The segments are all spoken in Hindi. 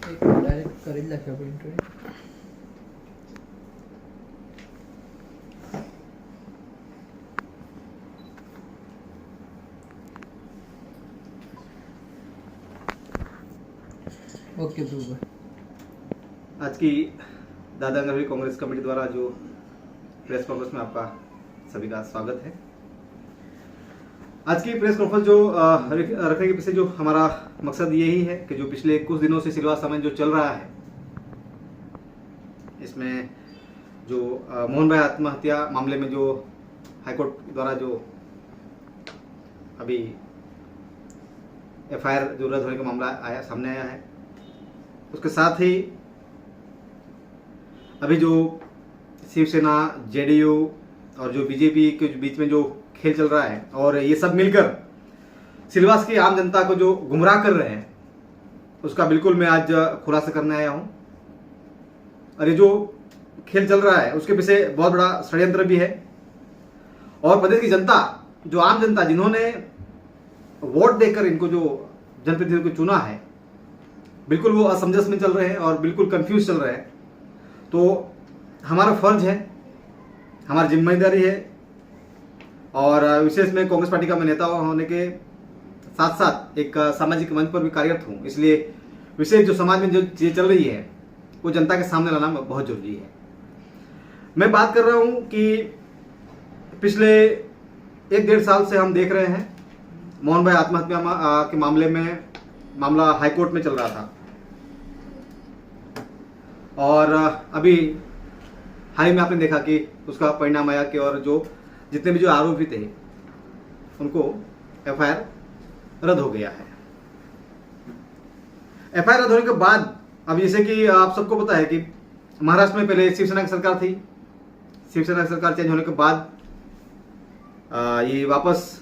एक डायरेक्ट करेल दाखवा प्रिंट ओके बरोबर। आज की दादानगरी कांग्रेस कमेटी द्वारा जो प्रेस कॉन्फ्रेंस में आपका सभी का स्वागत है। आज की प्रेस कॉन्फ्रेंस जो रखने के पीछे जो हमारा मकसद यही है कि जो पिछले कुछ दिनों से सिलवासा समय जो चल रहा है, इसमें जो मोहन भाई आत्महत्या मामले में जो हाईकोर्ट द्वारा जो अभी एफआईआर जो रद्द होने का मामला सामने आया है, उसके साथ ही अभी जो शिवसेना, जेडीयू और जो बीजेपी के बीच में जो खेल चल रहा है और ये सब मिलकर सिलवास की आम जनता को जो गुमराह कर रहे हैं, उसका बिल्कुल मैं आज खुलासा करने आया हूं। और ये जो खेल चल रहा है उसके पीछे बहुत बड़ा षड्यंत्र भी है और प्रदेश की जनता, जो आम जनता जिन्होंने वोट देकर इनको जो जनप्रतिनिधियों को चुना है, बिल्कुल वो असमंजस में चल रहे हैं और बिल्कुल कंफ्यूज चल रहे हैं। तो हमारा फर्ज है, हमारी जिम्मेदारी है और विशेष में कांग्रेस पार्टी का मैं नेता होने के साथ साथ एक सामाजिक मंच पर भी कार्यरत हूँ, इसलिए विशेष जो समाज में जो चीज़ें चल रही है वो जनता के सामने लाना बहुत जरूरी है। मैं बात कर रहा हूँ कि पिछले 1-1.5 साल से हम देख रहे हैं मोहन भाई आत्महत्या के मामले में मामला हाईकोर्ट में चल रहा था और अभी हाल ही में आपने देखा कि उसका परिणाम आया कि और जो जितने भी जो आरोपी थे उनको एफआईआर रद्द हो गया है। एफआईआर रद्द होने के बाद अब जैसे कि आप सबको पता है कि महाराष्ट्र में पहले शिवसेना की सरकार थी, शिवसेना की सरकार चेंज होने के बाद ये वापस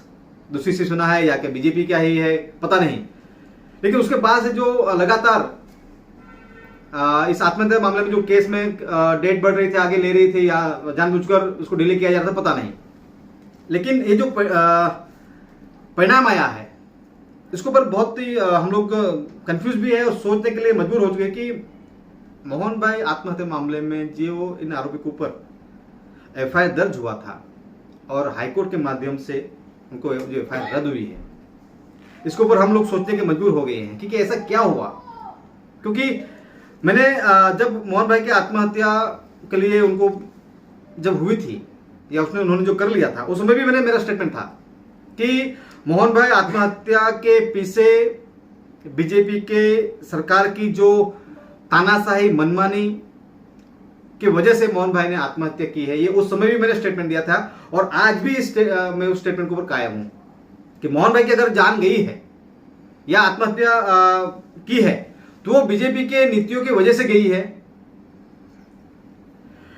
दूसरी शिवसेना है या क्या बीजेपी क्या ही है पता नहीं, लेकिन उसके बाद से जो लगातार इस आत्महत्या मामले में जो केस में डेट बढ़ रही थी, आगे ले रही थी या जानबूझकर उसको डिले किया जा रहा था पता नहीं, लेकिन ये जो परिणाम आया है इसके ऊपर बहुत ही हम लोग कंफ्यूज भी है और सोचने के लिए मजबूर हो चुके कि मोहन भाई आत्महत्या मामले में जो इन आरोपी के ऊपर एफआईआर दर्ज हुआ था और हाईकोर्ट के माध्यम से उनको जो एफआईआर रद्द हुई है, इसके ऊपर हम लोग सोचने के मजबूर हो गए हैं कि ऐसा क्या हुआ। क्योंकि मैंने जब मोहन भाई की आत्महत्या के लिए उनको जब हुई थी या उन्होंने जो कर लिया था, उस समय भी मेरा स्टेटमेंट था कि मोहन भाई आत्महत्या के पीछे बीजेपी के सरकार की जो तानाशाही मनमानी की वजह से मोहन भाई ने आत्महत्या की है। ये उस समय भी मैंने स्टेटमेंट दिया था और आज भी मैं उस स्टेटमेंट के ऊपर कायम हूं कि मोहन भाई की अगर जान गई है या आत्महत्या की है तो वो बीजेपी के नीतियों की वजह से गई है।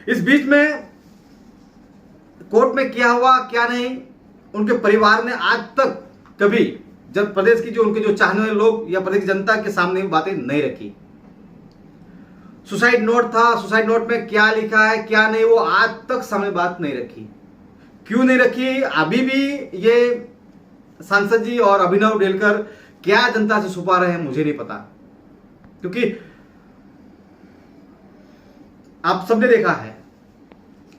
इस बीच में कोर्ट में क्या हुआ क्या नहीं, उनके परिवार ने आज तक कभी जब प्रदेश की जो उनके जो चाहने वाले लोग या प्रदेश की जनता के सामने बातें नहीं रखी। सुसाइड नोट था, सुसाइड नोट में क्या लिखा है क्या नहीं, वो आज तक सामने बात नहीं रखी। क्यों नहीं रखी? अभी भी ये सांसद जी और अभिनव डेलकर क्या जनता से छुपा रहे हैं मुझे नहीं पता, क्योंकि आप सबने देखा है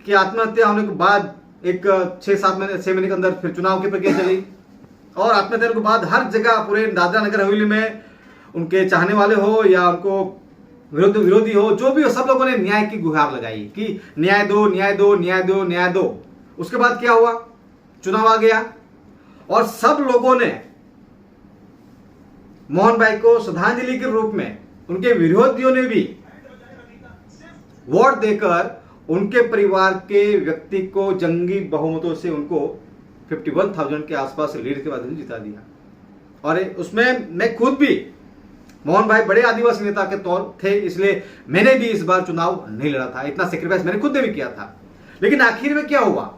कि आत्महत्या होने के बाद एक 6 महीने के अंदर फिर चुनाव की प्रक्रिया चली और आत्महत्या के बाद हर जगह पूरे दादरा नगर हवेली में उनके चाहने वाले हो या उनको विरोधी हो, जो भी हो, सब लोगों ने न्याय की गुहार लगाई कि न्याय दो न्याय दो न्याय दो न्याय दो। उसके बाद क्या हुआ? चुनाव आ गया और सब लोगों ने मोहन भाई को श्रद्धांजलि के रूप में, उनके विरोधियों ने भी वोट देकर उनके परिवार के व्यक्ति को जंगी बहुमतों से उनको 51,000 के आसपास लीड के माध्यम से जिता दिया। और उसमें मैं खुद भी, मोहन भाई बड़े आदिवासी नेता के तौर थे, इसलिए मैंने भी इस बार चुनाव नहीं लड़ा था, इतना सेक्रीफाइस मैंने खुद ने भी किया था। लेकिन आखिर में क्या हुआ?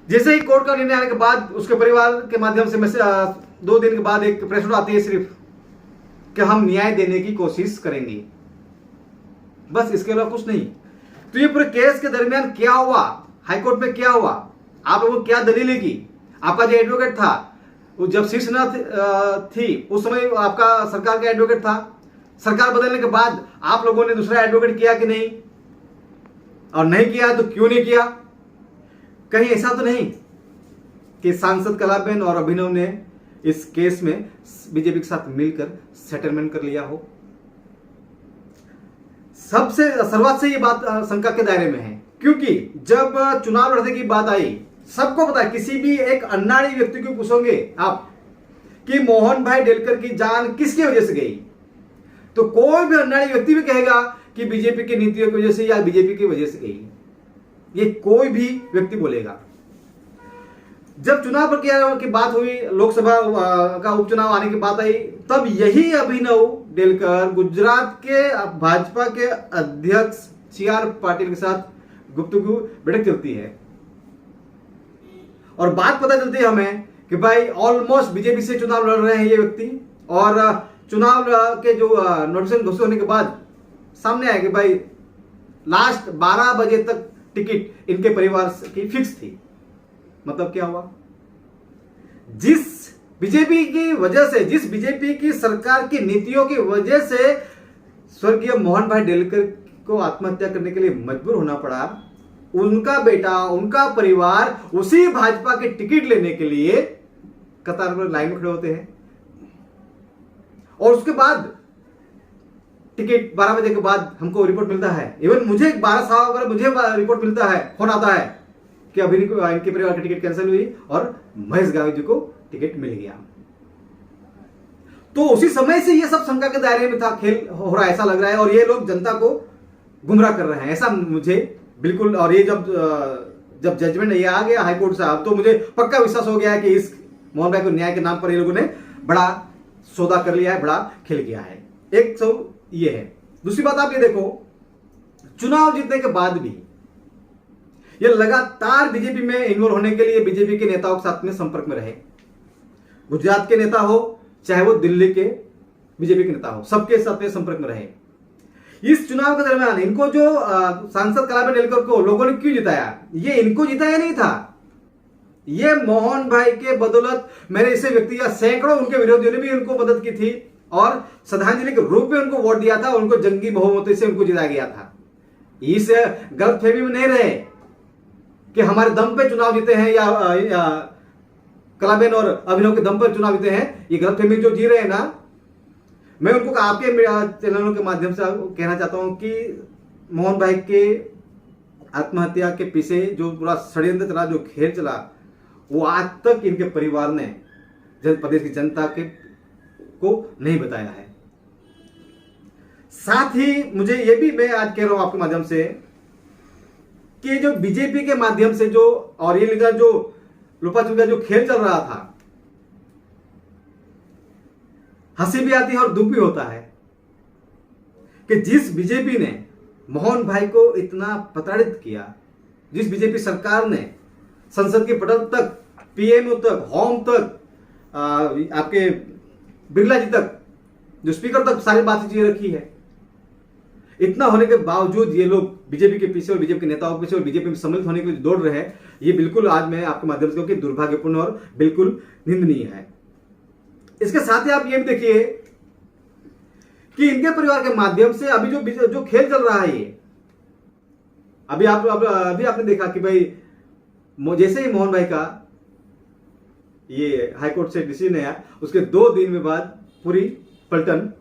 जैसे ही कोर्ट का निर्णय आने के बाद उसके परिवार के माध्यम से 2 दिन के बाद एक प्रेस नोट आती है सिर्फ कि हम न्याय देने की कोशिश करेंगे, बस इसके अलावा कुछ नहीं। तो ये पूरे केस के दरमियान क्या हुआ, हाईकोर्ट में क्या हुआ, आप लोगों को क्या दलीलें की, आपका जो एडवोकेट था जब शिवसेना थी उस समय आपका सरकार का एडवोकेट था, सरकार बदलने के बाद आप लोगों ने दूसरा एडवोकेट किया कि नहीं, और नहीं किया तो क्यों नहीं किया? कहीं ऐसा तो नहीं कि सांसद कलाबेन और अभिनव ने इस केस में बीजेपी के साथ मिलकर सेटलमेंट कर लिया हो? सबसे शुरुआत से ये बात शंका के दायरे में है, क्योंकि जब चुनाव लड़ने की बात आई, सबको पता है, किसी भी एक अन्नाड़ी व्यक्ति को पूछोगे आप कि मोहन भाई डेलकर की जान किसकी वजह से गई, तो कोई भी अन्नाड़ी व्यक्ति भी कहेगा कि बीजेपी की नीतियों की वजह से या बीजेपी की वजह से गई। ये कोई भी व्यक्ति बोलेगा। जब चुनाव प्रक्रिया की बात हुई, लोकसभा का उपचुनाव आने की बात आई, तब यही अभिनव डेलकर गुजरात के भाजपा के अध्यक्ष CR पाटिल के साथ गुफ्तगू बैठक चलती है और बात पता चलती है हमें कि भाई ऑलमोस्ट बीजेपी से चुनाव लड़ रहे हैं ये व्यक्ति, और चुनाव के जो नोटिफिकेशन घोषित होने के बाद सामने आया कि भाई लास्ट 12 बजे तक टिकट इनके परिवार की फिक्स थी। मतलब क्या हुआ? जिस बीजेपी की वजह से, जिस बीजेपी की सरकार की नीतियों की वजह से स्वर्गीय मोहन भाई डेलकर को आत्महत्या करने के लिए मजबूर होना पड़ा, उनका बेटा, उनका परिवार उसी भाजपा के टिकट लेने के लिए कतार में लाइन में खड़े होते हैं, और उसके बाद टिकट 12 बजे के बाद हमको रिपोर्ट मिलता है, इवन मुझे 12 मुझे रिपोर्ट मिलता है, फोन आता है कि अभी इनके परिवार की टिकट कैंसिल हुई और महेश गावी जी को टिकट मिल गया। तो उसी समय से ये सब शंका के दायरे में था, खेल हो रहा है ऐसा लग रहा है, और ये लोग जनता को गुमराह कर रहे हैं ऐसा मुझे बिल्कुल। और ये जब जजमेंट ये आ गया हाईकोर्ट साहब, तो मुझे पक्का विश्वास हो गया है कि इस मोहन भाई को न्याय के नाम पर ये लोगों ने बड़ा सौदा कर लिया है, बड़ा खेल किया है। एक तो ये है। दूसरी बात आप ये देखो, चुनाव जीतने के बाद भी ये लगातार बीजेपी में इन्वॉल्व होने के लिए बीजेपी के नेताओं के साथ में संपर्क में रहे। गुजरात के नेता हो चाहे वो दिल्ली के बीजेपी के नेता हो, सबके साथ में संपर्क में रहे। इस चुनाव के दरमियान इनको जो सांसद कलाबेन डेलकर को लोगों ने क्यों जिताया? ये इनको जिताया नहीं था, ये मोहन भाई के बदौलत मेरे ऐसे व्यक्ति या सैकड़ों उनके विरोधियों ने भी उनको मदद की थी और श्रद्धांजलि के रूप में उनको वोट दिया था, उनको जंगी बहुमत से उनको जिताया गया था। इस गलतफहमी में नहीं रहे कि हमारे दम पे चुनाव जीते हैं या कलाबेन और अभिनव के दम पर चुनाव जीते हैं। ये गलतफहमी जो जी रहे हैं ना, मैं उनको आपके चैनलों के माध्यम से कहना चाहता हूं कि मोहन भाई के आत्महत्या के पीछे जो पूरा षड्यंत्र चला, जो खेल चला, वो आज तक इनके परिवार ने प्रदेश की जनता को नहीं बताया है। साथ ही मुझे ये भी मैं आज कह रहा हूं आपके माध्यम से कि जो बीजेपी के माध्यम से जो और ये लिखा जो लुपा छुपी जो खेल चल रहा था, हंसी भी आती है और दुख भी होता है कि जिस बीजेपी ने मोहन भाई को इतना प्रताड़ित किया, जिस बीजेपी सरकार ने संसद के पटल तक, पीएमओ तक, होम तक, आपके बिरला जी तक, जो स्पीकर तक सारी बातचीत रखी है, इतना होने के बावजूद ये लोग बीजेपी के पीछे और बीजेपी के नेताओं के पीछे और बीजेपी में सम्मिलित होने के लिए दौड़ रहे हैं, ये बिल्कुल आज मैं आपके माध्यम से कहूं कि दुर्भाग्यपूर्ण और बिल्कुल निंदनीय है। इसके साथ ही आप ये भी देखिए कि इनके परिवार के माध्यम से अभी जो खेल चल रहा है, ये अभी आपने देखा कि भाई जैसे ही मोहन भाई का ये हाईकोर्ट से डिसीजन आया, उसके 2 दिन में बाद पूरी पलटन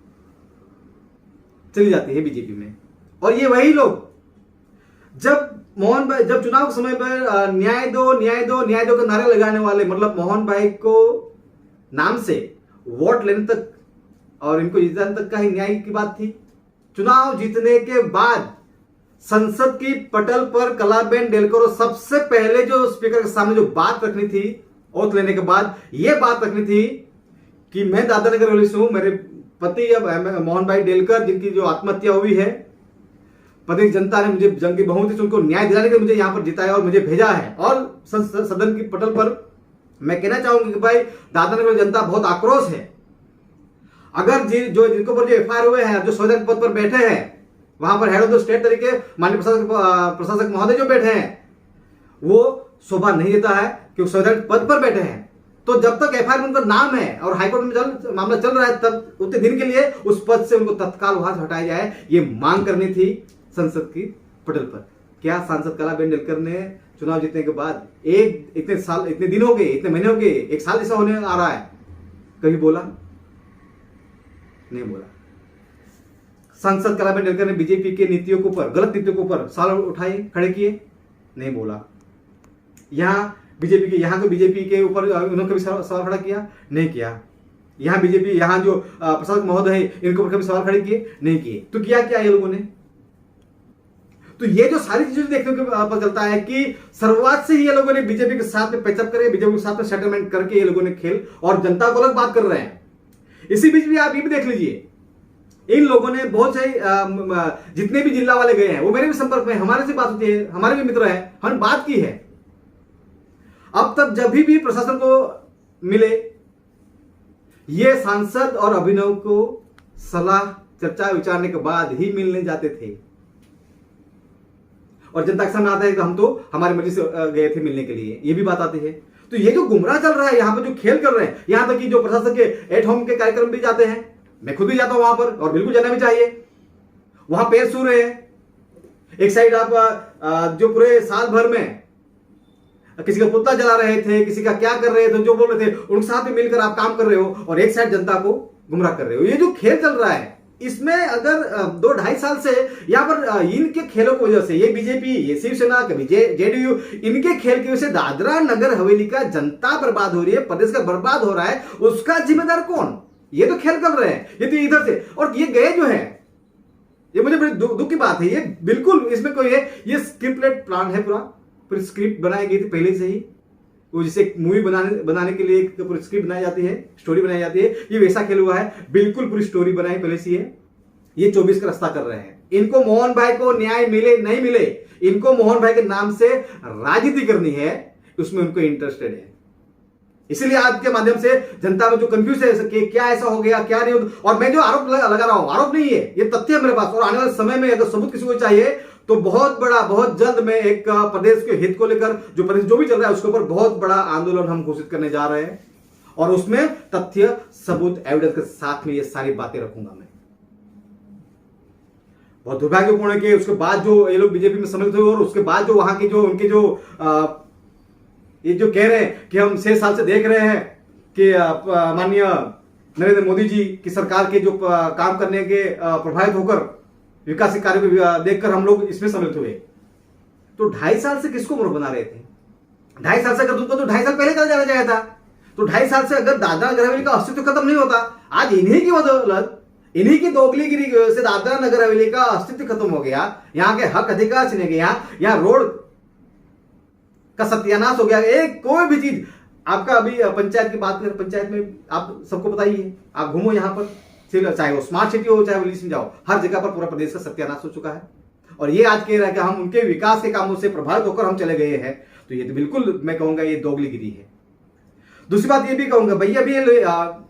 चली जाती है बीजेपी में। और ये वही लोग जब चुनाव के समय पर न्याय दो न्याय दो न्याय दो का नारे लगाने वाले, मतलब मोहन भाई को नाम से वोट लेने तक और इनको जिताने तक का ही न्याय की बात थी। चुनाव जीतने के बाद संसद की पटल पर कलाबेन डेलकर सबसे पहले जो स्पीकर के सामने जो बात रखनी थी, ओथ लेने के बाद यह बात रखनी थी कि मैं दादरनगर वैली से हूं, मेरे पति अब मोहन भाई डेलकर जिनकी जो आत्महत्या हुई है, प्रदेश जनता ने मुझे जंगी बहुमत से उनको न्याय दिलाने के लिए मुझे यहां पर जिताया और मुझे भेजा है। और सदन की पटल पर मैं कहना चाहूंगा कि भाई दादरनगर जनता बहुत आक्रोश है। अगर जिनको ऊपर जो एफआईआर हुए हैं, जो संवैधानिक पद पर बैठे हैं, वहां पर हेड ऑफ द स्टेट तरीके माननीय प्रशासक महोदय जो बैठे हैं, वो शोभा नहीं देता है क्योंकि संवैधानिक पद पर बैठे हैं। तो जब तक एफआईआर में उनका नाम है और हाईकोर्ट में मामला चल रहा है, तब उतने दिन के लिए उस पद से उनको तत्काल वहां से हटाया जाए, ये मांग करनी थी संसद की पटल पर। क्या सांसद कलाबेन डेलकर ने चुनाव जीतने के बाद इतने दिन हो गए, इतने महीने हो गए, 1 साल ऐसा होने आ रहा है, कभी बोला? नहीं बोला। सांसद कलाबेन डेलकर ने बीजेपी के नीतियों के ऊपर, गलत नीतियों के ऊपर सवाल उठाए, खड़े किए? नहीं बोला। यहां बीजेपी के ऊपर उन्होंने कभी सवाल खड़ा किया? नहीं किया। यहां जो प्रसाद महोदय है, इनके ऊपर कभी सवाल खड़े किए? नहीं किए। तो किया क्या ये लोगों ने? तो ये जो सारी चीजें देखने को पता चलता है कि शुरुआत से ही ये लोगों ने बीजेपी के साथ में पैचअप करे, बीजेपी के साथ में सेटलमेंट करके ये लोगों ने खेल और जनता को अलग बात कर रहे हैं। इसी बीच भी आप ये भी देख लीजिए, इन लोगों ने बहुत से जितने भी जिला वाले गए हैं, वो मेरे भी संपर्क में, हमारे से बात होती है, हमारे भी मित्र हैं, हमने बात की है। अब तक जब भी प्रशासन को मिले, ये सांसद और अभिनव को सलाह चर्चा विचारने के बाद ही मिलने जाते थे, और जनता के सामने आता है कि हम तो हमारी मर्जी से गए थे मिलने के लिए, ये भी बात आती है। तो ये जो गुमराह चल रहा है, यहां पर जो खेल कर रहे हैं, यहां तक कि जो प्रशासन के एट होम के कार्यक्रम भी जाते हैं, मैं खुद भी जाता हूं वहां पर, और बिल्कुल जाना भी चाहिए। वहां पैर सू रहे हैं, एक साइड आप जो पूरे साल भर में किसी का पुतला जला रहे थे, किसी का क्या कर रहे थे, जो बोल रहे थे, उनके साथ में मिलकर आप काम कर रहे हो, और एक साइड जनता को गुमराह कर रहे हो। ये जो खेल चल रहा है, इसमें अगर 2-2.5 साल से यहां पर इनके खेलों की वजह से, ये बीजेपी, ये शिवसेना, कभी जेडीयू, इनके खेल की वजह से दादरा नगर हवेली का जनता बर्बाद हो रही है, प्रदेश का बर्बाद हो रहा है, उसका जिम्मेदार कौन? ये तो खेल कर रहे हैं, ये तो इधर से, और ये गए जो है, ये मुझे बड़ी दुख की बात है। ये बिल्कुल इसमें कोई है, ये स्क्रिप्टेड प्लान है, पूरी स्क्रिप्ट बनाई गई थी पहले से ही। वो जिसे मूवी बनाने के लिए पूरी स्क्रिप्ट बनाई जाती है, स्टोरी बनाई जाती है, ये वैसा खेल हुआ है, बिल्कुल पूरी स्टोरी बनाई पहले से है। ये 24 का रास्ता कर रहे हैं। इनको मोहन भाई को न्याय मिले नहीं मिले, इनको मोहन भाई के नाम से राजनीति करनी है, उसमें उनको इंटरेस्टेड है। इसलिए आज के माध्यम से जनता में जो कंफ्यूज है कि क्या ऐसा हो गया, क्या नहीं, और मैं जो आरोप लगा रहा हूं, आरोप नहीं है, ये तथ्य है मेरे पास, और आने वाले समय में अगर सबूत किसी को चाहिए तो बहुत बड़ा, बहुत जल्द में एक प्रदेश के हित को लेकर जो प्रदेश जो भी चल रहा है उसके ऊपर बहुत बड़ा आंदोलन हम घोषित करने जा रहे हैं, और उसमें तथ्य, सबूत, एविडेंस के साथ में ये सारी बातें रखूंगा मैं। बहुत दुर्भाग्यपूर्ण है कि उसके बाद जो ये लोग बीजेपी में सम्मिलित हुए, और उसके बाद जो वहां के जो उनके जो ये जो कह रहे हैं कि हम 6 साल से देख रहे हैं कि माननीय नरेंद्र मोदी जी की सरकार के जो काम करने के प्रभावित होकर विकास कार्य को देखकर हम लोग इसमें सम्मिलित हुए। तो 2.5 साल से किसको मूर्ख बना रहे थे? 2.5 साल से अगर तुमको तो 2.5 साल पहले कर जाना चाहिए था। तो 2.5 साल से अगर दादरा नगर हवेली का अस्तित्व खत्म नहीं होता, आज इन्हीं की बदौलत, इन्हीं की दोगलीगिरी की वजह से दादरा नगर हवेली का अस्तित्व खत्म हो गया, यहाँ के हक अधिकार छीने गया, यहाँ रोड का सत्यानाश हो गया। एक कोई भी चीज आपका, अभी पंचायत की बात करें, पंचायत में आप सबको पता ही है, आप घूमो यहाँ पर, चाहे वो स्मार्ट सिटी हो, चाहे वो लीज में जाओ, हर जगह पर पूरा प्रदेश का सत्यानाश हो चुका है। और ये आज कह रहा है कि हम उनके विकास के कामों से प्रभावित होकर हम चले गए हैं, तो ये तो बिल्कुल मैं कहूंगा ये दोगलीगिरी है। दूसरी बात ये भी कहूंगा, भैया भी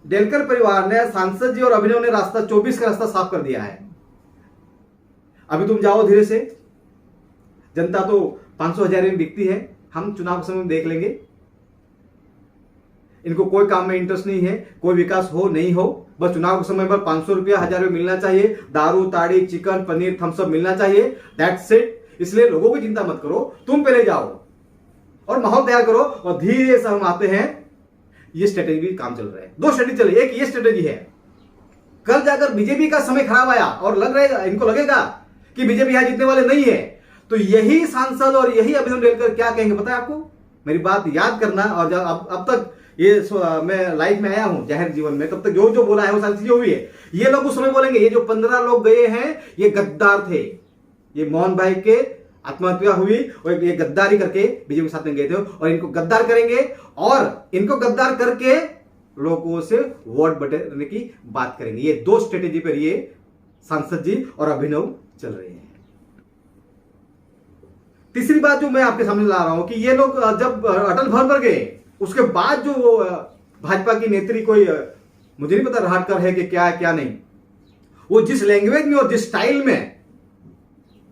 डेलकर परिवार ने, सांसद जी और अभिनव ने रास्ता 24 का रास्ता साफ कर दिया है। अभी तुम जाओ धीरे से, जनता तो 500-1000 में बिकती है, हम चुनाव के समय में देख लेंगे। इनको कोई काम में इंटरेस्ट नहीं है, कोई विकास हो नहीं हो, बस चुनाव के समय पर 500 रुपया, 1000 रुपये मिलना चाहिए, दारू, ताड़ी, चिकन, पनीर, थम्सअप मिलना चाहिए, दैट्स इट। इसलिए लोगों की चिंता मत करो, तुम पहले जाओ और माहौल तैयार करो, और धीरे से हम आते हैं। ये स्ट्रेटेजी भी काम चल रहा है, 2 स्ट्रेटेजी चल रही है। एक ये स्ट्रेटेजी है, कल जाकर बीजेपी का समय खराब आया और इनको लगेगा कि बीजेपी यहां जीतने वाले नहीं है, तो यही सांसद और यही अभिनव डेलकर क्या कहेंगे पता है आपको? मेरी बात याद करना, और जब अब तक ये मैं लाइफ में आया हूं, जाहिर जीवन में, तब तक जो जो बोला है वो सारी चीजें हुई है। ये लोग उस समय बोलेंगे ये जो 15 लोग गए हैं ये गद्दार थे, ये मोहन भाई के आत्महत्या हुई और ये गद्दारी करके बीजेपी के साथ में गए थे, और इनको गद्दार करेंगे, और इनको गद्दार करके लोगों से वोट बटने की बात करेंगे। ये 2 स्ट्रेटेजी पर ये सांसद जी और अभिनव चल रहे हैं। तीसरी बात जो मैं आपके सामने ला रहा हूं कि ये लोग जब अटल भवन पर गए, उसके बाद जो वो भाजपा की नेत्री, कोई मुझे नहीं पता राहटकर है कि क्या है क्या नहीं, वो जिस लैंग्वेज में और जिस स्टाइल में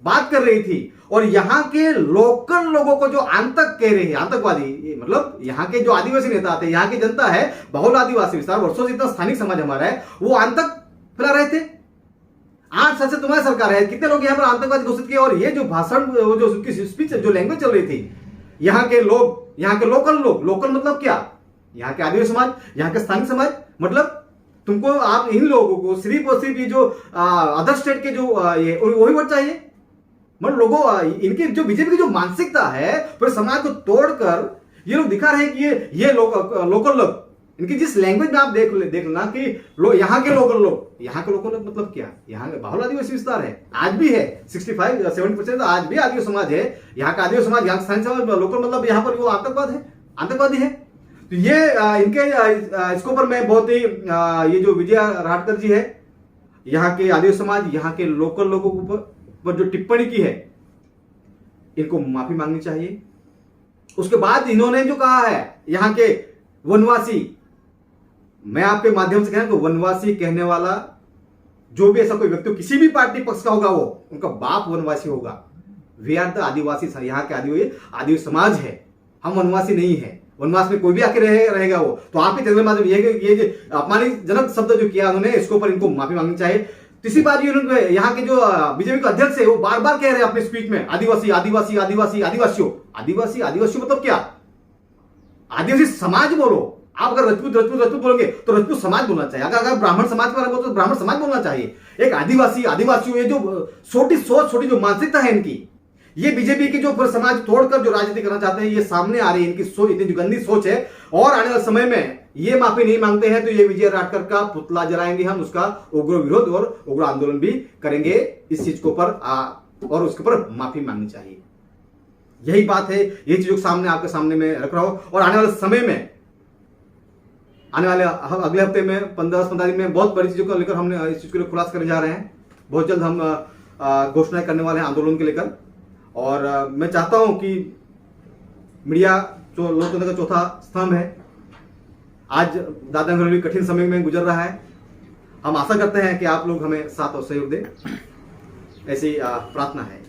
बात कर रही थी और यहाँ के लोकल लोगों को जो आतंक कह रहे हैं, आतंकवादी, मतलब यहाँ के जो आदिवासी नेता थे, यहाँ की जनता है, बहुल आदिवासी विस्तार, वर्षों से इतना स्थानिक समाज हमारा है, वो आतंक फैला रहे थे। 8 साल से तुम्हारी सरकार है, कितने लोग यहाँ पर आतंकवादी घोषित किए, और ये जो भाषण, वो जो उनकी स्पीच, जो लैंग्वेज चल रही थी, यहाँ के लोग, यहाँ के लोकल लोग, लोकल मतलब क्या, यहाँ के आदिवासी समाज, यहाँ के स्थानिक समाज, मतलब तुमको, आप इन लोगों को सिर्फ और सिर्फ ये जो अदर स्टेट के जो ये वही वोट चाहिए, मतलब लोगों, इनके जो बीजेपी की जो मानसिकता है, पूरे समाज को तोड़कर ये लोग दिखा रहे हैं कि ये लोकल लोग, इनकी जिस लैंग्वेज में आप देख लेना कि यहाँ के लोकल लोग मतलब क्या, यहाँ बहुल आदिवासी विस्तार है, आज भी है, 65-70% आज भी आदिवासी समाज है, यहाँ का आदिवासी समाज, यहाँ का स्थानीय समाज, लोकल मतलब यहाँ पर वो आतंकवादी है। तो ये इनके इसके ऊपर मैं बहुत ही ये जो विजय राठकर जी है, यहाँ के आदिवासी समाज, यहाँ के लोकल लोगों के ऊपर जो टिप्पणी की है, इनको माफी मांगनी चाहिए। उसके बाद इन्होंने जो कहा है, यहाँ के वनवासी, मैं आपके माध्यम से कह रहा हूं कि वनवासी कहने वाला जो भी ऐसा कोई व्यक्ति किसी भी पार्टी पक्ष का होगा, वो उनका बाप वनवासी होगा। वे आर द आदिवासी, यहाँ के आदिवासी समाज है, हम वनवासी नहीं है। वनवास में कोई भी आके रहेगा वो, तो आपके चैनल माध्यम ये जो अपमानजनक शब्द जो किया उन्होंने, इसके ऊपर इनको माफी मांगनी चाहिए। तीसरी बात ये, यहाँ के जो बीजेपी के अध्यक्ष है, वो बार बार कह रहे हैं अपने स्पीच में, आदिवासी आदिवासी आदिवासी आदिवासियों, आदिवासी मतलब क्या, आदिवासी समाज बोलो। आप अगर रजपूत बोलोगे तो रजपूत समाज बोलना चाहिए, अगर ब्राह्मण समाज के बारे में बोलो तो ब्राह्मण समाज बोलना चाहिए। एक आदिवासियों, ये जो छोटी सोच, छोटी जो मानसिकता है इनकी, ये बीजेपी की जो समाज तोड़कर जो राजनीति करना चाहते हैं, ये सामने आ रही है, इनकी सोच, इतनी गंदी सोच है। और आने वाले समय में ये माफी नहीं मांगते हैं तो ये विजय राठकर का पुतला जलाएंगे, हम उसका उग्र विरोध और उग्र आंदोलन भी करेंगे इस चीज के ऊपर, और उसके ऊपर माफी मांगनी चाहिए। यही बात है, ये चीजों के सामने, आपके सामने में रख रहा हूं। और आने वाले समय में, आने वाले अगले हफ्ते में 15 दिन में बहुत बड़ी चीजों को लेकर हमने इस चीज को खुलासा करने जा रहे हैं। बहुत जल्द हम घोषणाएं करने वाले हैं आंदोलन के लेकर। और मैं चाहता हूं कि मीडिया जो लोकतंत्र का चौथा स्तंभ है, आज दादा घरोली कठिन समय में गुजर रहा है। हम आशा करते हैं कि आप लोग हमें साथ और सहयोग दें, ऐसी प्रार्थना है।